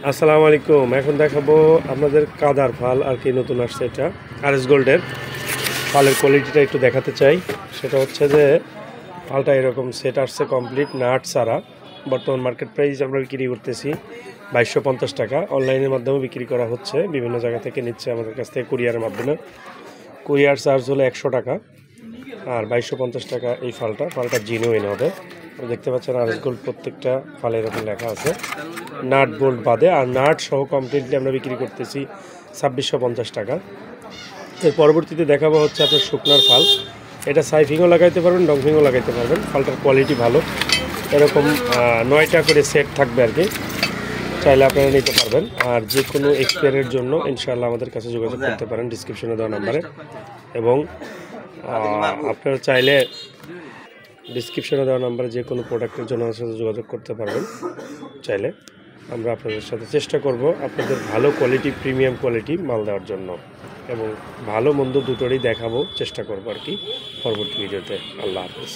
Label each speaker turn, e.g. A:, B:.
A: আসসালামু আলাইকুম। এখন দেখাবো আপনাদের কাদার ফাল আর কি নতুন আসছে, এটা আরএস গোল্ডের ফালের কোয়ালিটিটা একটু দেখাতে চাই। সেটা হচ্ছে যে ফালটা এরকম সেট আসছে কমপ্লিট নাট ছাড়া। বর্তমান মার্কেট প্রাইস আমরা বিক্রি করতেছি 2250 টাকা। অনলাইনের মাধ্যমে বিক্রি করা হচ্ছে, বিভিন্ন জায়গা থেকে নিচ্ছে আমাদের কাছ থেকে কুরিয়ারের মাধ্যমে। কুরিয়ার চার্জ হলো 100 টাকা আর 2250 টাকা এই ফালটা জিনুইন হবে। দেখতে পাচ্ছেন আরএস গোল্ড প্রত্যেকটা ফালে এরকম লেখা আছে, নাট বোল্ট বাদে। আর নাট সহ কমপ্লিটলি আমরা বিক্রি করতেছি 2650 টাকা। এর পরবর্তীতে দেখাবো হচ্ছে আপনার শুকনার ফাল। এটা সাইফিংও লাগাইতে পারবেন, ডংফিংও লাগাইতে পারবেন। ফালটার কোয়ালিটি ভালো, এরকম 9টা করে সেট থাকবে আর কি, চাইলে আপনারা নিতে পারবেন। আর যে কোনো এক্সপায়ারের জন্য ইনশাআল্লাহ আমাদের কাছে যোগাযোগ করতে পারেন ডিসক্রিপশনে দেওয়া নাম্বারে। এবং আপনারা চাইলে ডিসক্রিপশনে দেওয়া নাম্বারে যে কোনো প্রোডাক্টের জন্য আমাদের সাথে যোগাযোগ করতে পারবেন। চাইলে আমরা আপনাদের সাথে চেষ্টা করব আপনাদের ভালো কোয়ালিটি, প্রিমিয়াম কোয়ালিটি মাল দেওয়ার জন্য, এবং ভালো মন্দ দুটোরই দেখাবো, চেষ্টা করবো আর কি পরবর্তী ভিডিওতে। আল্লাহ হাফেজ।